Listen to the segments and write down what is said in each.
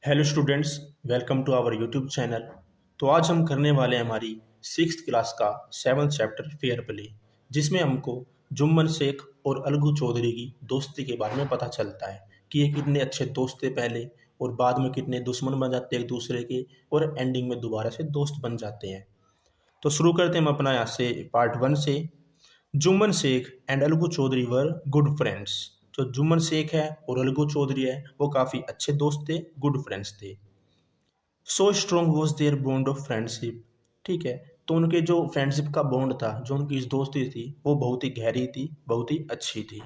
Hello students, welcome to our YouTube channel. तो आज हम करने वाले हैं हमारी सिक्स्थ क्लास का सेवन्थ चैप्टर फेयर प्ले, जिसमें हमको जुम्मन शेख और अलगू चौधरी की दोस्ती के बारे में पता चलता है कि ये कितने अच्छे दोस्त थे पहले और बाद में कितने दुश्मन बन जाते हैं एक दूसरे के और एंडिंग में दोबारा से दोस्त बन जाते हैं। तो शुरू करते हैं हम अपना यहाँ से पार्ट वन से। Jumman Sheikh and Algu Chaudhary were good friends. जो जुम्मन शेख है और अलगू चौधरी है वो काफ़ी अच्छे दोस्त थे, गुड फ्रेंड्स थे। So strong was their bond of friendship. ठीक है, तो उनके जो फ्रेंडशिप का बॉन्ड था, जो उनकी इस दोस्ती थी, वो बहुत ही गहरी थी, बहुत ही अच्छी थी।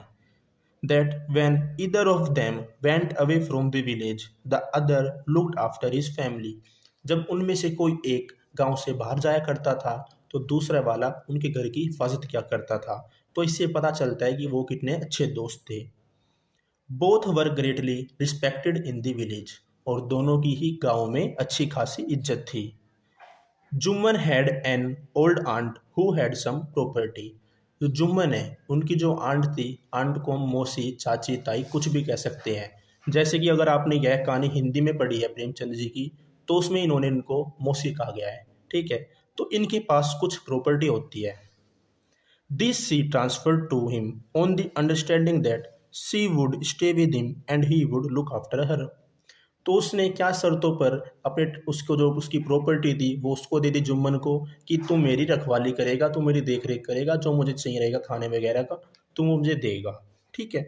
That when either of them went away from the village the other looked after his family. जब उनमें से कोई एक गांव से बाहर जाया करता था तो दूसरा वाला उनके घर की हिफाजत किया करता था। तो इससे पता चलता है कि वो कितने अच्छे दोस्त थे। Both were greatly respected in the village. और दोनों की ही गांव में अच्छी खासी इज्जत थी। Jumman had an old aunt who had sum property. जो जुम्मन है, उनकी जो आंट थी, आंट को हम मौसी, चाची, ताई कुछ भी कह सकते हैं। जैसे कि अगर आपने यह कहानी हिंदी में पढ़ी है प्रेमचंद जी की, तो उसमें इन्होंने इनको मौसी कहा गया है। ठीक है, तो इनके पास कुछ प्रॉपर्टी होती है। This she transferred to him on the understanding that she would stay with him and he would look after her। तो उसने क्या शर्तों पर अपने उसको जो उसकी प्रॉपर्टी थी वो उसको दे दी जुम्मन को कि तू मेरी रखवाली करेगा, तू मेरी देख रेख करेगा, जो मुझे चाहिए रहेगा खाने वगैरह का तू मुझे देगा। ठीक है।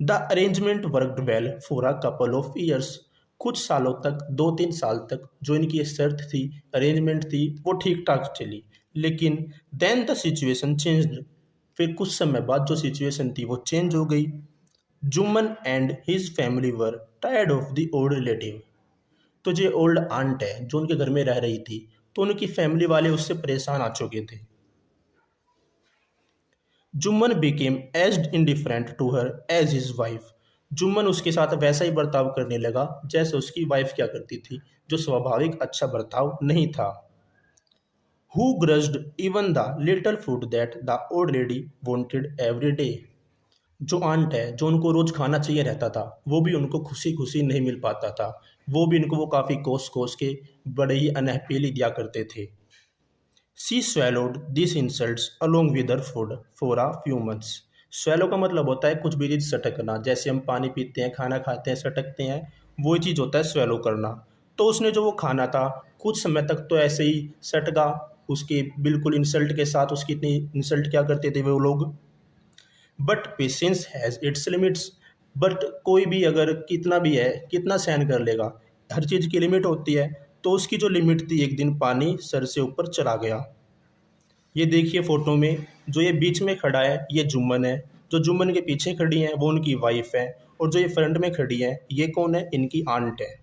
The arrangement worked well for a couple of years. कुछ सालों तक, 2-3 साल तक जो इनकी ये शर्त थी, अरेंजमेंट थी, वो ठीक ठाक चली। लेकिन देन द सिचुएशन चेंज्ड। फिर कुछ समय बाद जो सिचुएशन थी वो चेंज हो गई। Jumman and his family were tired of the old relative. तो जो ओल्ड आंट है जो उनके घर में रह रही थी, तो उनकी फैमिली वाले उससे परेशान आ चुके थे। Jumman became as indifferent to her as his wife. Jumman उसके साथ वैसा ही बर्ताव करने लगा जैसे उसकी वाइफ क्या करती थी, जो स्वाभाविक अच्छा बर्ताव नहीं था। Who grudged even the little food that the old lady wanted every day. जो आंट है, जो उनको रोज खाना चाहिए रहता था, वो भी उनको खुशी खुशी नहीं मिल पाता था। वो भी इनको वो काफ़ी कोस कोस के बड़े ही अनहपेली दिया करते थे। She swallowed these insults along with her food for a few months। swallow का मतलब होता है कुछ भी चीज़ सटकना, जैसे हम पानी पीते हैं, खाना खाते हैं, सटकते हैं, वही चीज़ होता है swallow करना। तो उसने जो वो खाना था कुछ समय तक तो ऐसे ही सटका, उसके बिल्कुल इंसल्ट के साथ उसकी इतनी इंसल्ट क्या करते थे वो लोग। But patience has its limits. But कोई भी अगर कितना भी है, कितना सहन कर लेगा, हर चीज़ की लिमिट होती है। तो उसकी जो लिमिट थी, एक दिन पानी सर से ऊपर चला गया। ये देखिए फोटो में जो ये बीच में खड़ा है ये जुम्मन है, जो जुम्मन के पीछे खड़ी है वो उनकी वाइफ है, और जो ये फ्रंट में खड़ी है ये कौन है, इनकी आंट है।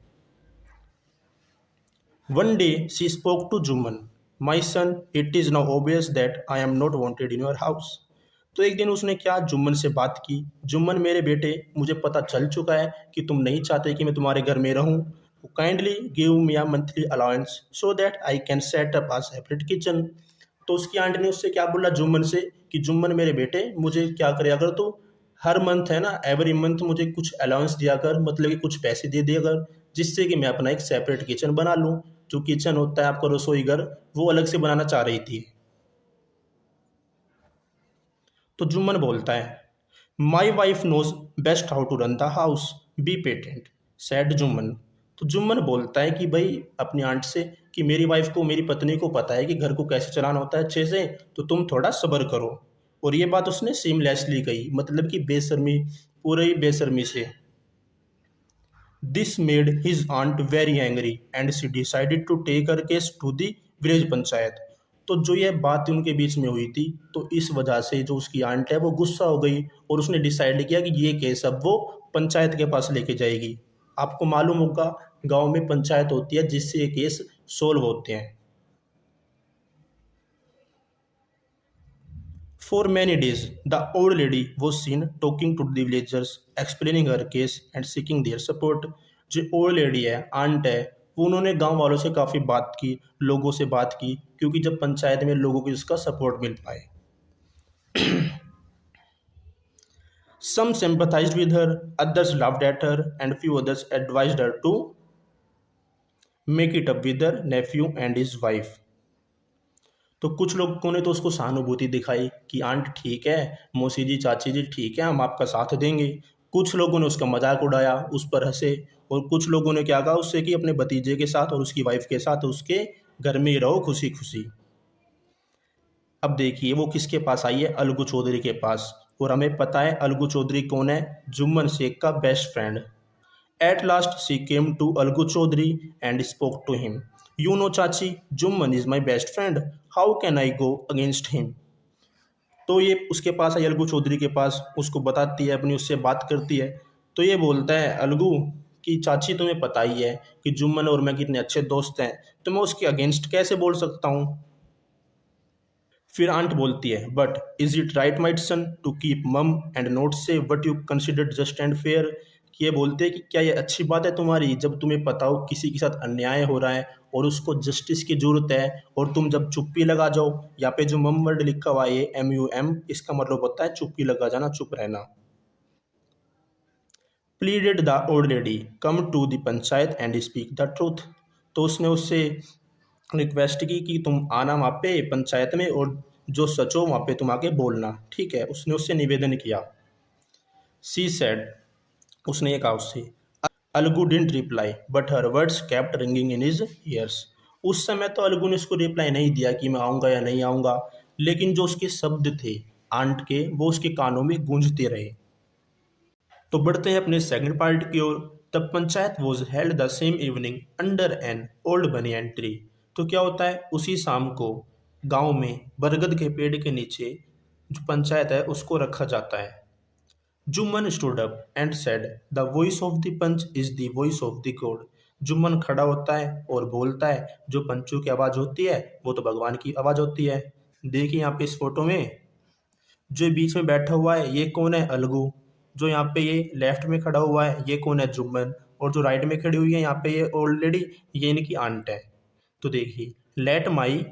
One day she spoke to Jumman, my son it is now obvious that I am not wanted in your house. तो एक दिन उसने क्या जुम्मन से बात की, जुम्मन मेरे बेटे, मुझे पता चल चुका है कि तुम नहीं चाहते कि मैं तुम्हारे घर में रहूं। Kindly give me a monthly allowance so that I can set up a separate kitchen. तो उसकी आंटी ने उससे क्या बोला जुम्मन से कि जुम्मन मेरे बेटे, मुझे क्या करे अगर तू हर मंथ है ना, एवरी मंथ मुझे कुछ अलाउंस दिया कर, मतलब कि कुछ पैसे दे दिया कर, जिससे कि मैं अपना एक सेपरेट किचन बना लूँ। जो किचन होता है आपका रसोई घर, वो अलग से बनाना चाह रही थी। तो जुम्मन बोलता है, my wife knows best how to run the house, be patient, said Jumman. तो जुम्मन बोलता है कि भाई अपनी आंट से कि मेरी वाइफ को, मेरी पत्नी को पता है कि घर को कैसे चलाना होता है अच्छे से, तो तुम थोड़ा सब्र करो। और ये बात उसने सीमलेसली कही, मतलब कि बेशर्मी, पूरे बेशर्मी से। This made his aunt very angry and she decided to take her case to the village panchayat. तो जो ये बात उनके बीच में हुई थी, तो इस वजह से जो उसकी आंट है वो गुस्सा हो गई और उसने डिसाइड किया कि ये केस अब वो पंचायत के पास लेके जाएगी। आपको मालूम होगा गांव में पंचायत होती है जिससे ये केस सोल्व होते हैं। For many days, the old lady was seen talking to the villagers, explaining her case and seeking their support। जो ओल्ड लेडी है, आंट है, वो उन्होंने गांव वालों से काफ़ी बात की, लोगों से बात की, क्योंकि जब पंचायत में लोगों को इसका सपोर्ट मिल पाए। Some sympathized with her, others laughed at her, and few others advised her to make it up with her nephew and his wife. तो कुछ लोगों ने तो उसको सहानुभूति दिखाई कि आंट ठीक है, मौसी जी चाची जी ठीक है, हम आपका साथ देंगे। कुछ लोगों ने उसका मजाक उड़ाया, उस पर हंसे, और कुछ लोगों ने क्या कहा उससे कि अपने भतीजे के साथ और उसकी वाइफ के साथ उसके घर में ही रहो खुशी खुशी। अब देखिए वो किसके पास आई है, अलगू चौधरी के पास। और हमें पता है अलगू चौधरी कौन है, जुम्मन शेख का best friend. At last she came to Algu Chaudhary and spoke to him. You know, Chachi, Jumman is my best friend. How can I go against him? तो ये उसके पास आई अलगू चौधरी के पास, उसको बताती है, अपनी उससे बात करती है। तो ये बोलता है अलगू कि चाची तुम्हें पता ही है कि जुम्मन और मैं कितने अच्छे दोस्त हैं, तो मैं उसके अगेंस्ट कैसे बोल सकता हूँ। फिर आंट बोलती है, but is it right might son to keep mum and not say what you considered just and fair. कि ये बोलते हैं कि क्या ये अच्छी बात है तुम्हारी, जब तुम्हें पता हो किसी के साथ अन्याय हो रहा है और उसको जस्टिस की जरूरत है, और तुम जब चुप्पी लगा जाओ। यहाँ पे जो मम वर्ड लिखा हुआ है ये MUM, इसका मतलब होता है चुप्पी लगा जाना, चुप रहना। Pleaded the old lady, come to the panchayat and speak the truth. तो उसने उससे रिक्वेस्ट की कि तुम आना वहाँ पे पंचायत में, और जो सच हो वहाँ पे तुम आके बोलना, ठीक है। उसने उससे निवेदन किया। सी सेड, उसने ये कहा उससे। Algu didn't reply but her words kept ringing in his years. उस समय तो अलगू ने उसको रिप्लाई नहीं दिया कि मैं आऊँगा या नहीं आऊँगा, लेकिन जो उसके शब्द थे आंट के, वो उसके कानों में गूंजते रहे। तो बढ़ते हैं अपने सेकंड पार्ट की ओर। The panchayat was held the same evening under an old banyan tree. तो क्या होता है, उसी शाम को गांव में बरगद के पेड़ के नीचे जो पंचायत है उसको रखा जाता है। Jumman stood up and said, the voice of the panch is the voice of the God. Jumman खड़ा होता है और बोलता है, जो पंचों की आवाज़ होती है वो तो भगवान की आवाज़ होती है। देखिए यहाँ पे इस फोटो में जो बीच में बैठा हुआ है ये कौन है, अलगू। जो यहाँ पे ये लेफ्ट में खड़ा हुआ है ये कौन है, जुम्मन। और जो राइट में खड़ी हुई है यहाँ पे ये ऑलरेडी ये इनकी आंट है। तो देखिए, let my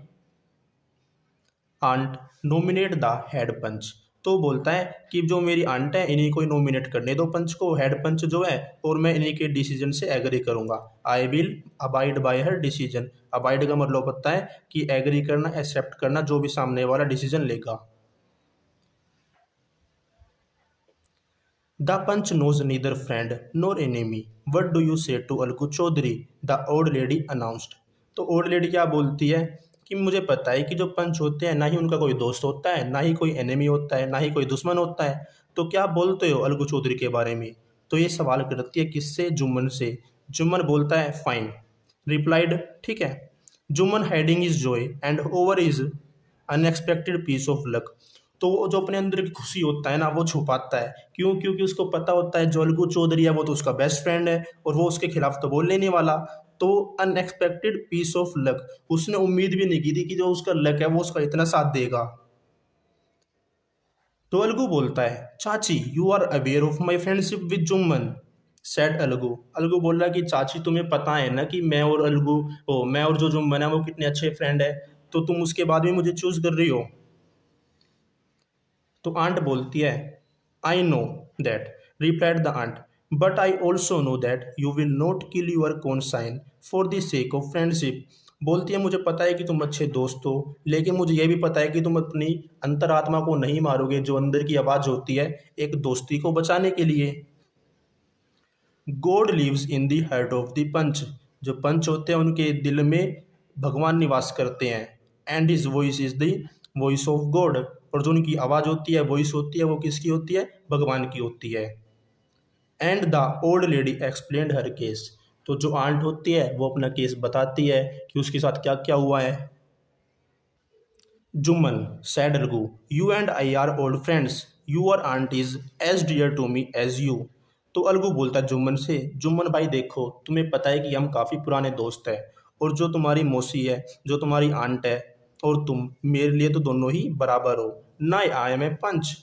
aunt nominate the head panch. तो बोलता है कि जो मेरी आंट है इन्हीं को ही नोमिनेट करने दो पंच को, हेड पंच जो है, और मैं इन्हीं के डिसीजन से एग्री करूंगा। आई will abide by her decision. Abide का मतलब होता है कि एग्री करना, एक्सेप्ट करना, जो भी सामने वाला डिसीजन लेगा। The punch knows neither friend nor enemy. What do you say to Algu Chaudhary? The old lady announced. तो ओल्ड लेडी क्या बोलती है कि मुझे पता है कि जो पंच होते हैं ना ही उनका कोई दोस्त होता है, ना ही कोई एनिमी होता है, ना ही कोई दुश्मन होता है। तो क्या बोलते हो अलगू चौधरी के बारे में। तो ये सवाल करती है किससे, जुम्मन से। जुम्मन बोलता है फाइन रिप्लाइड, ठीक है। Jumman hiding is joy and over is unexpected piece of luck. तो वो जो अपने अंदर की खुशी होता है ना वो छुपाता है। क्यों? क्योंकि उसको पता होता है जो अलगू चौधरी है वो तो उसका बेस्ट फ्रेंड है और वो उसके खिलाफ तो बोलने नहीं वाला। तो अनएक्सपेक्टेड पीस ऑफ लक, उसने उम्मीद भी नहीं की थी कि जो उसका लक है वो उसका इतना साथ देगा। तो अलगू बोलता है, Chachi you are aware of my friendship with Jumman. Said Algu. Algu बोल रहा है कि चाची तुम्हें पता है ना कि मैं और अलगू, ओ मैं और जो जुम्मन है वो कितने अच्छे फ्रेंड है, तो तुम उसके बाद भी मुझे चूज कर रही हो। तो आंट बोलती है, I know that, replied the aunt, but I also know that you will not kill your conscience for the sake of friendship. बोलती है मुझे पता है कि तुम अच्छे दोस्त हो, लेकिन मुझे यह भी पता है कि तुम अपनी अंतरात्मा को नहीं मारोगे, जो अंदर की आवाज़ होती है, एक दोस्ती को बचाने के लिए। God lives in the heart of the panch. जो पंच होते हैं उनके दिल में भगवान निवास करते हैं। And his voice is the voice of God. और जो उनकी आवाज़ होती है, वॉइस होती है, वो किसकी होती है, भगवान की होती है। And the old lady explained her case. तो जो आंट होती है वो अपना केस बताती है कि उसके साथ क्या क्या हुआ है। Jumman said Algu, you and I are old friends, your aunt is as dear to me as you. तो अलगू बोलता है जुम्मन से, जुम्मन भाई देखो तुम्हें पता है कि हम काफ़ी पुराने दोस्त हैं, और जो तुम्हारी मौसी है, जो तुम्हारी आंट है, और तुम मेरे लिए तो दोनों ही बराबर हो। ना I am a panch,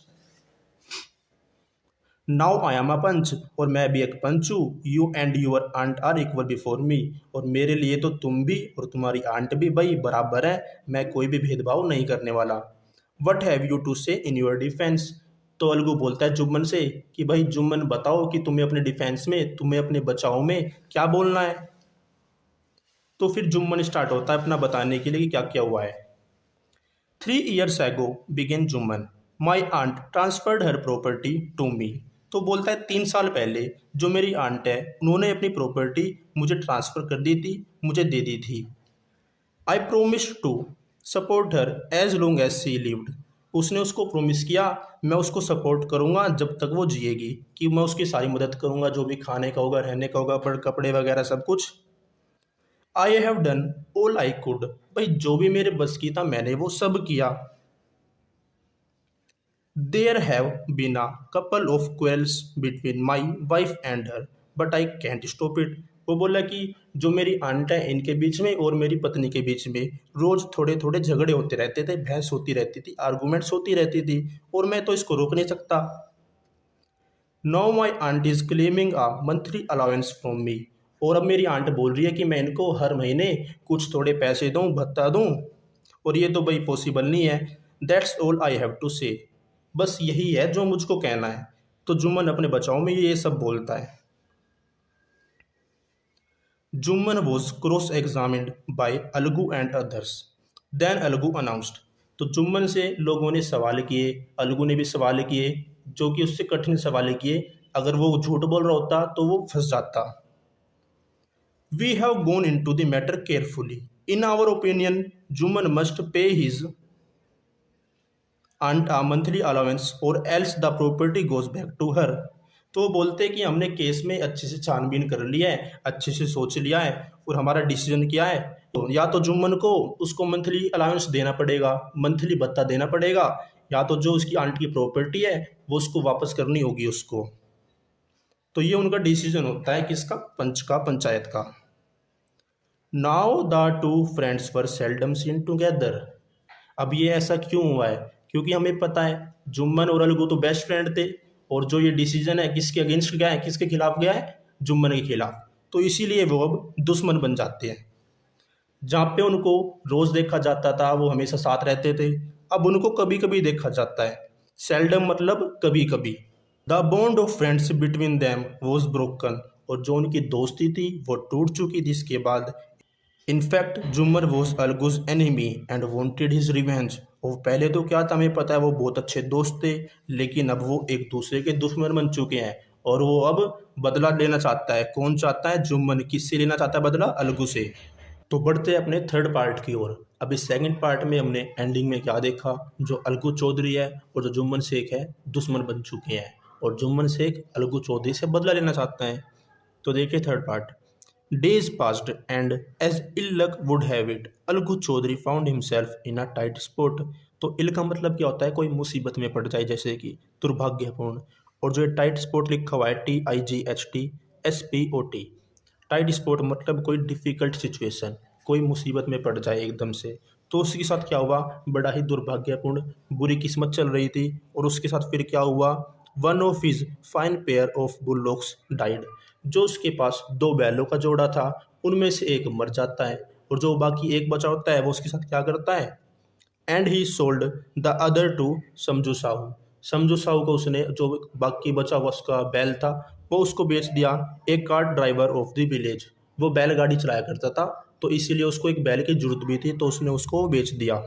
now I am a panch, और मैं भी एक पंच हूँ। You and your aunt are equal before me, और मेरे लिए तो तुम भी और तुम्हारी आंट भी भाई बराबर है, मैं कोई भी भेदभाव नहीं करने वाला। वट हैव यू टू से इन योर डिफेंस। तो अलगू बोलता है जुम्मन से कि भाई जुम्मन बताओ कि तुम्हें अपने डिफेंस में, तुम्हें अपने बचाव में क्या बोलना है। तो फिर जुम्मन स्टार्ट होता है अपना बताने के लिए कि क्या क्या हुआ है। 3 years ago began Jumman, my aunt transferred her property to me. तो बोलता है 3 साल पहले जो मेरी आंट है उन्होंने अपनी प्रॉपर्टी मुझे ट्रांसफ़र कर दी थी, मुझे दे दी थी। I promise to support her as long as she lived. उसने उसको प्रोमिस किया मैं उसको सपोर्ट करूंगा जब तक वो जिएगी, कि मैं उसकी सारी मदद करूंगा, जो भी खाने का होगा, रहने का होगा, पर कपड़े वगैरह सब कुछ। I have done all I could, भाई जो भी मेरे बस की था मैंने वो सब किया। There have been a couple of quarrels between my wife and her, but I can't stop it. वो बोला कि जो मेरी आंट है इनके बीच में और मेरी पत्नी के बीच में रोज थोड़े थोड़े झगड़े होते रहते थे, बहस होती रहती थी, आर्गूमेंट्स होती रहती थी, और मैं तो इसको रोक नहीं सकता। Now my aunt is claiming a monthly allowance from me. और अब मेरी आंट बोल रही है कि मैं इनको हर महीने कुछ थोड़े पैसे दूं, भत्ता दूं, और ये तो भाई पॉसिबल नहीं है। That's all I have to say, बस यही है जो मुझको कहना है। तो जुम्मन अपने बचाव में ये सब बोलता है। Jumman was cross examined by Algu and others, then Algu announced. तो जुम्मन से लोगों ने सवाल किए, अलगू ने भी सवाल किए, जो कि उससे कठिन सवाल किए। अगर वो झूठ बोल रहा होता तो वो फंस जाता। We have gone into the matter carefully, in our opinion Jumman must pay his aunt a monthly allowance or else the property goes back to her. तो वो बोलते हैं कि हमने केस में अच्छे से छानबीन कर लिया है, अच्छे से सोच लिया है, और हमारा डिसीजन क्या है, तो या तो जुम्मन को उसको मंथली अलाउंस देना पड़ेगा, मंथली भत्ता देना पड़ेगा, या तो जो उसकी आंट की प्रॉपर्टी है वो उसको वापस करनी होगी उसको। तो ये उनका डिसीजन होता है किसका, पंच का, पंचायत का। Now the two friends were seldom seen together. अब ये ऐसा क्यों हुआ है, क्योंकि हमें पता है जुम्मन और अलगू तो बेस्ट फ्रेंड थे, और जो ये डिसीजन है किसके अगेंस्ट गया है, किसके खिलाफ गया है, जुम्मन के खिलाफ। तो इसीलिए वो अब दुश्मन बन जाते हैं। जहाँ पे उनको रोज देखा जाता था, वो हमेशा साथ रहते थे, अब उनको कभी कभी देखा जाता है। सेल्डम मतलब कभी कभी। The bond of friends between them was broken, और जो उनकी दोस्ती थी वो टूट चुकी थी इसके बाद। In fact Jumman was Algu's enemy and wanted his revenge. और पहले तो क्या था, हमें पता है वो बहुत अच्छे दोस्त थे, लेकिन अब वो एक दूसरे के दुश्मन बन चुके हैं, और वो अब बदला लेना चाहता है। कौन चाहता है, जुम्मन। किससे लेना चाहता है बदला, अलगू से। तो बढ़ते हैं अपने थर्ड पार्ट की ओर। अब इस सेकंड पार्ट में हमने एंडिंग में क्या देखा, जो अलगू चौधरी है और जो जुम्मन शेख है दुश्मन बन चुके हैं, और जुम्मन शेख अलगू चौधरी से बदला लेना चाहता है। तो देखिए third part. Days passed, and as ill luck would have it, Algu Chaudhary found himself in a tight spot. तो इल का मतलब क्या होता है, कोई मुसीबत में पड़ जाए, जैसे कि दुर्भाग्यपूर्ण। और जो टाइट स्पॉट लिखा हुआ है TIGHT SPOT, टाइट स्पॉट मतलब कोई डिफिकल्ट सिचुएशन, कोई मुसीबत में पड़ जाए एकदम से। तो उसके साथ क्या हुआ, बड़ा ही दुर्भाग्यपूर्ण, बुरी किस्मत चल रही थी। और उसके साथ फिर क्या हुआ, one of his fine pair of bullocks died. जो उसके पास दो बैलों का जोड़ा था उनमें से एक मर जाता है, और जो बाकी एक बचा होता है वो उसके साथ क्या करता है, and he sold the other to Samjhu Sahu. समझू साहू को उसने, जो बाकी बचा हुआ उसका बैल था, वो उसको बेच दिया। एक cart driver of the village, वो बैलगाड़ी चलाया करता था, तो इसीलिए उसको एक बैल की जरूरत भी थी, तो उसने उसको बेच दिया।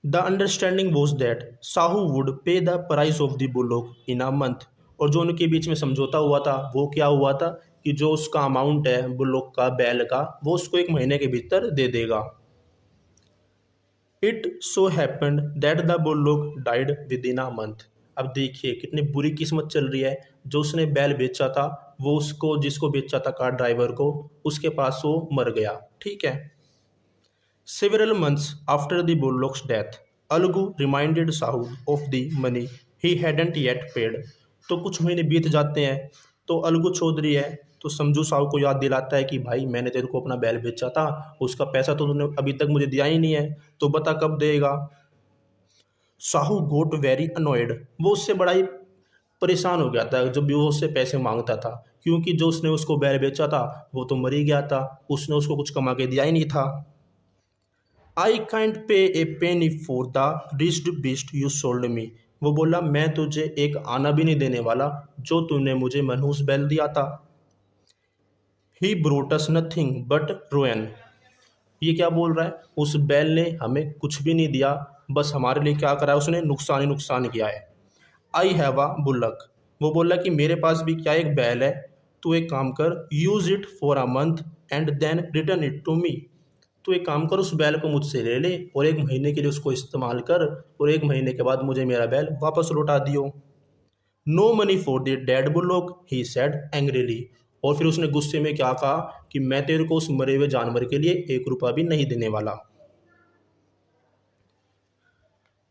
The understanding was that Sahu would pay the price of the bullock in a month. और जो उनके बीच में समझौता हुआ था वो क्या हुआ था, कि जो उसका अमाउंट है बुलॉक का, बैल का, वो उसको एक महीने के भीतर दे देगा। It so happened that the bullock died with in a month. अब देखिए कितनी बुरी किस्मत चल रही है, जो उसने बैल बेचा था वो उसको, जिसको बेचा था कार ड्राइवर को, उसके पास वो मर गया। ठीक है। Several months after the bullock's death, Algu reminded Sahu of the money he hadn't yet paid. तो कुछ महीने बीत जाते हैं, तो अलगू चौधरी है तो समझू साहू को याद दिलाता है कि भाई मैंने तेरे को अपना बैल बेचा था, उसका पैसा तो तूने अभी तक मुझे दिया ही नहीं है, तो बता कब देगा। साहू गोट वेरी अनोयड, वो उससे बड़ा ही परेशान हो गया था जब भी वो उससे पैसे मांगता था, क्योंकि जो उसने उसको बैल बेचा था वो तो मर ही गया था, उसने उसको कुछ कमा के दिया ही नहीं था। I can't pay a penny for the wretched beast you sold me. वो बोला मैं तुझे एक आना भी नहीं देने वाला जो तूने मुझे मनहूस बैल दिया था। ही ब्रोटस नथिंग बट रोयन। ये क्या बोल रहा है, उस बैल ने हमें कुछ भी नहीं दिया, बस हमारे लिए क्या करा है उसने, नुकसान ही नुकसान किया है। I have a bullock. वो बोला कि मेरे पास भी क्या एक बैल है, तू एक काम कर, use it for a month and then return it to me. तू एक काम कर, उस बैल को मुझसे ले ले और एक महीने के लिए उसको इस्तेमाल कर, और एक महीने के बाद मुझे मेरा बैल वापस लौटा दियो। No money for the dead bullock he said angrily. और फिर उसने गुस्से में क्या कहा कि मैं तेरे को उस मरे हुए जानवर के लिए 1 रुपया भी नहीं देने वाला।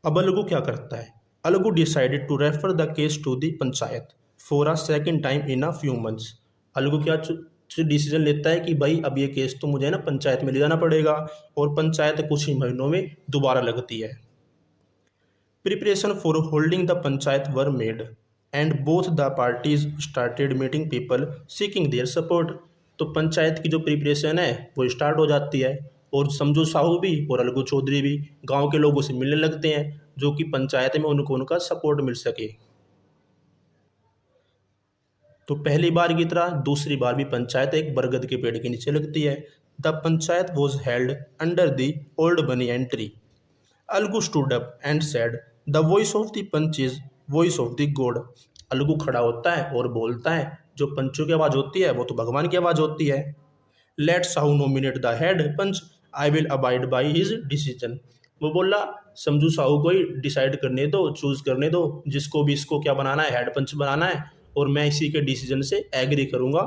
अब अलगू क्या करता है, Algu decided to refer the case to the panchayat for a second time in a few months. Algu क्या डिसीजन लेता है कि भाई अब ये केस तो मुझे ना पंचायत में ले जाना पड़ेगा, और पंचायत कुछ ही महीनों में दोबारा लगती है। Preparation for holding the panchayat were made and both the parties started meeting people seeking their support. तो पंचायत की जो प्रिपरेशन है वो स्टार्ट हो जाती है, और समझू साहू भी और अलगू चौधरी भी गांव के लोगों से मिलने लगते हैं जो कि पंचायत में उनको उनका सपोर्ट मिल सके। तो पहली बार की तरह दूसरी बार भी पंचायत एक बरगद के पेड़ के नीचे लगती है। The panchayat was held under the old banyan tree. Algu stood up and said the voice of the panch is voice of the god. Algu खड़ा होता है और बोलता है जो पंचों की आवाज़ होती है वो तो भगवान की आवाज़ होती है। Let Sahu nominate the head panch, I will abide by his decision. वो बोला समझू साहू को ही डिसाइड करने दो, चूज करने दो जिसको भी इसको क्या बनाना है, हेड पंच बनाना है, और मैं इसी के डिसीजन से एग्री करूंगा।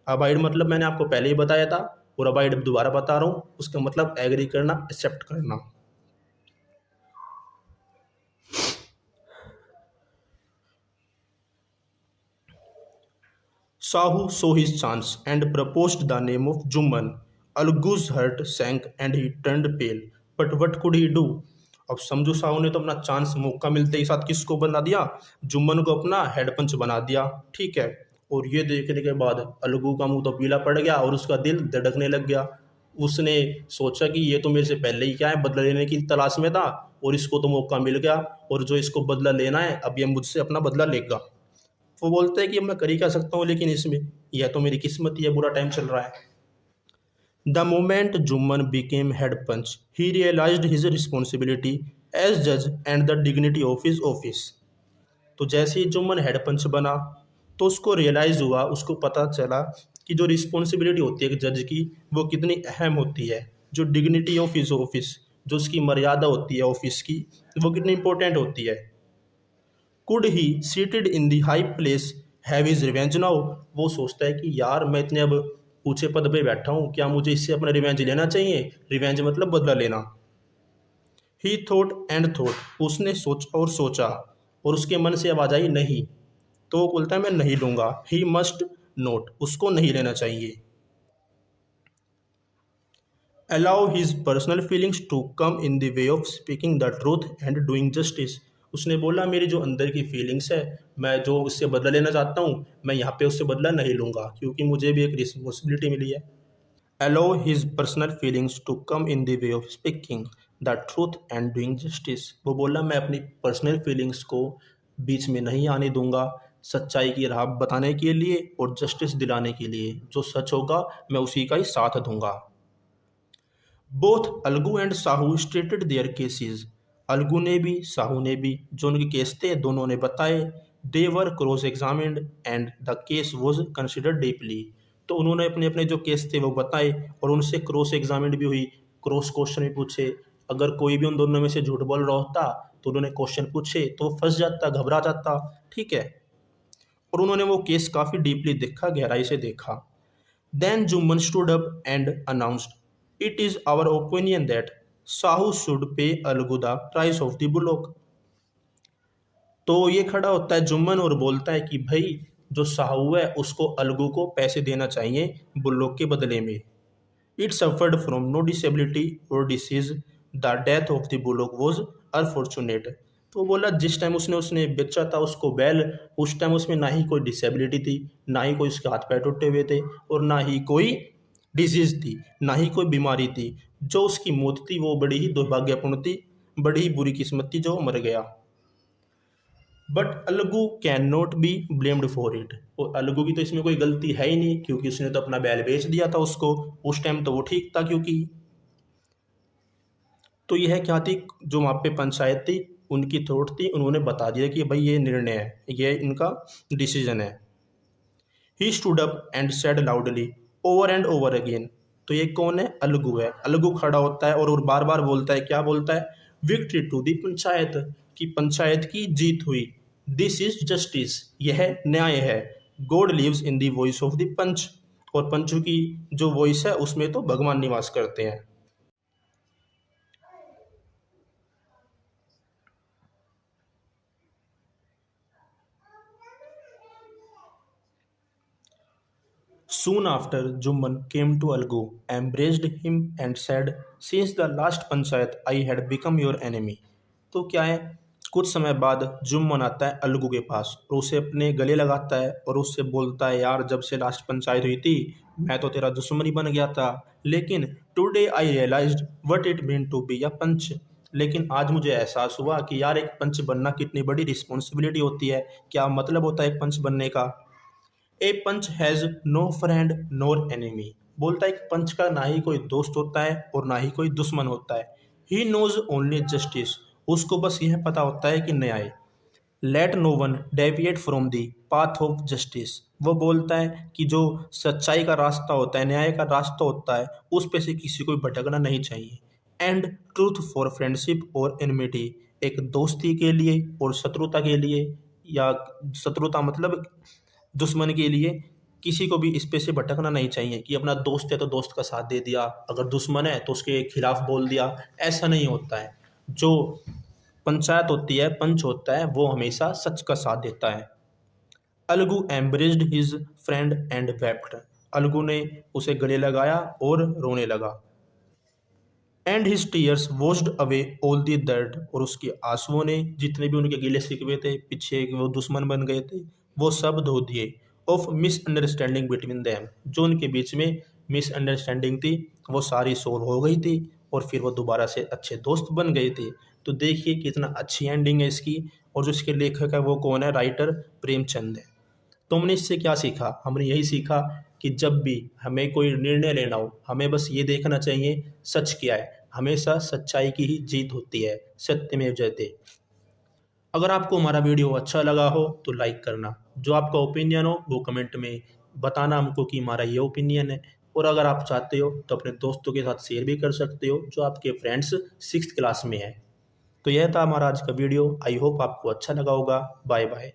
अबाइड मतलब मैंने आपको पहले ही बताया था, और अबाइड दोबारा बता रहा हूँ, उसका मतलब एग्री करना, एक्सेप्ट करना। Sahu saw his chance and proposed the name of Jumman. Algu's heart sank and he turned pale. But what could he do? अब समझू साहू ने तो अपना चांस मौका मिलते ही साथ किसको बना दिया, जुम्मन को अपना हेड पंच बना दिया। ठीक है, और ये देखने के बाद अलगू का मुंह तो पीला पड़ गया और उसका दिल धड़कने लग गया। उसने सोचा कि ये तो मेरे से पहले ही क्या है, बदला लेने की तलाश में था, और इसको तो मौका मिल गया, और जो इसको बदला लेना है अब ये मुझसे अपना बदला लेगा। वो बोलता है कि अब मैं कर ही क्या सकता हूँ, लेकिन इसमें यह तो मेरी किस्मत ही है, बुरा टाइम चल रहा है। The moment Jumman became head panch he realized his responsibility as जज and the dignity of his office. तो जैसे ही जुम्मन हेड पंच बना तो उसको रियलाइज हुआ, उसको पता चला कि जो रिस्पॉन्सिबिलिटी होती है एक जज की वो कितनी अहम होती है, जो डिग्निटी ऑफ हिज ऑफिस, जो उसकी मर्यादा होती है ऑफिस की, वो कितनी इंपॉर्टेंट होती है। Could he seated in the high place have his revenge now. वो सोचता है कि यार मैं इतने अब ऊंचे पद पे बैठा हूँ, क्या मुझे इससे अपना रिवेंज लेना चाहिए, रिवेंज मतलब बदला लेना। ही थॉट एंड थॉट, उसने सोचा और सोचा, और उसके मन से आवाज आई नहीं, तो वो बोलता है मैं नहीं लूंगा। ही मस्ट नोट, उसको नहीं लेना चाहिए। Allow his personal feelings to come in the way of speaking the truth and doing justice. उसने बोला मेरी जो अंदर की फीलिंग्स है, मैं जो उससे बदला लेना चाहता हूँ, मैं यहाँ पे उससे बदला नहीं लूँगा, क्योंकि मुझे भी एक रिस्पॉन्सिबिलिटी मिली है। Allow his personal feelings to come in the way of speaking the truth and doing justice. वो बोला मैं अपनी पर्सनल फीलिंग्स को बीच में नहीं आने दूंगा, सच्चाई की राह बताने के लिए और जस्टिस दिलाने के लिए, जो सच होगा मैं उसी का ही साथ दूंगा। Both Algu and Sahu stated their cases. Algu ने भी साहू ने भी जो उनके केस थे दोनों ने बताए। They were cross examined and the case was considered deeply. तो उन्होंने अपने अपने जो केस थे वो बताए और उनसे क्रॉस एग्जामिन्ड भी हुई, क्रॉस क्वेश्चन भी पूछे। अगर कोई भी उन दोनों में से झूठ बोल रहा होता तो उन्होंने क्वेश्चन पूछे तो वो फंस जाता, घबरा जाता। ठीक है, और उन्होंने वो केस काफ़ी डीपली देखा, गहराई से देखा। Then Juman stood up and announced, "It is our opinion that Sahu should pay Algu the price of the bullock." तो ये खड़ा होता है जुम्मन और बोलता है कि भाई जो साहू है उसको अलगू को पैसे देना चाहिए बुल्लोक के बदले में। It suffered from no disability or disease, the death of the bullock was unfortunate. तो वो बोला जिस टाइम उसने उसने बेचा था उसको बैल, उस टाइम उसमें ना ही कोई डिसेबिलिटी थी, ना ही कोई उसके हाथ पैर टूटे हुए थे, और ना ही कोई डिजीज थी, ना ही कोई बीमारी थी। जो उसकी मौत थी वो बड़ी ही दुर्भाग्यपूर्ण थी, बड़ी ही बुरी किस्मत थी जो मर गया। But Algu can not be blamed for it, और अलगू की तो इसमें कोई गलती है ही नहीं, क्योंकि उसने तो अपना बैल बेच दिया था उसको। उस टाइम तो वो ठीक था क्योंकि। तो यह क्या थी, जो वहाँ पे पंचायत थी उनकी थोट थी, उन्होंने बता दिया कि भाई ये निर्णय है, ये इनका डिसीजन है। He stood up and said loudly over and over again. तो ये कौन है, अलगू है। अलगू खड़ा होता है और बार बार बोलता है, क्या बोलता है, विक्ट्री टू दी पंचायत, की पंचायत की जीत हुई। दिस इज जस्टिस, यह न्याय है। God lives in the voice of the panch, और पंचों की जो वॉइस है उसमें तो भगवान निवास करते हैं। Soon after, Jumman came to Algu, embraced him and said, "Since the last panchayat, I had become your enemy." तो क्या है, कुछ समय बाद जुम्मन आता है अलगू के पास और उसे अपने गले लगाता है और उससे बोलता है, यार जब से लास्ट पंचायत हुई थी मैं तो तेरा दुश्मन ही बन गया था, लेकिन today I realized what it mean to be a panch. लेकिन आज मुझे एहसास हुआ कि यार एक पंच बनना कितनी बड़ी रिस्पॉन्सिबिलिटी होती है, क्या मतलब होता है एक पंच बनने का। A panch has no friend nor enemy, बोलता है एक पंच का ना ही कोई दोस्त होता है और ना ही कोई दुश्मन होता है। ही नोज ओनली जस्टिस, उसको बस यह पता होता है कि न्याय। Let no one deviate from the path of justice, वो बोलता है कि जो सच्चाई का रास्ता होता है, न्याय का रास्ता होता है, उस पे से किसी को भटकना नहीं चाहिए। एंड ट्रूथ फॉर फ्रेंडशिप और एनमिटी, एक दोस्ती के लिए और शत्रुता के लिए, या शत्रुता मतलब दुश्मन के लिए, किसी को भी इस पे से भटकना नहीं चाहिए कि अपना दोस्त है तो दोस्त का साथ दे दिया, अगर दुश्मन है तो उसके खिलाफ बोल दिया। ऐसा नहीं होता है। जो पंचायत होती है, पंच होता है, वो हमेशा सच का साथ देता है। Algu embraced his friend and wept, Algu ने उसे गले लगाया और रोने लगा। And his tears washed away all the दर्द, और उसके आंसुओं ने जितने भी उनके गिले शिकवे थे, पीछे वो दुश्मन बन गए थे, वो सब धो दिए। ऑफ मिसअंडरस्टैंडिंग बिटवीन देम, जो उनके बीच में मिसअंडरस्टैंडिंग थी वो सारी सोल्व हो गई थी, और फिर वो दोबारा से अच्छे दोस्त बन गए थे। तो देखिए कितना अच्छी एंडिंग है इसकी। और जो इसके लेखक है वो कौन है, राइटर प्रेमचंद है। तो हमने इससे क्या सीखा, हमने यही सीखा कि जब भी हमें कोई निर्णय लेना हो, हमें बस ये देखना चाहिए सच क्या है, हमेशा सच्चाई की ही जीत होती है, सत्यमेव जयते। अगर आपको हमारा वीडियो अच्छा लगा हो तो लाइक करना, जो आपका ओपिनियन हो वो कमेंट में बताना हमको कि हमारा ये ओपिनियन है। और अगर आप चाहते हो तो अपने दोस्तों के साथ शेयर भी कर सकते हो जो आपके फ्रेंड्स 6th क्लास में है। तो यह था हमारा आज का वीडियो, आई होप आपको अच्छा लगा होगा। Bye bye.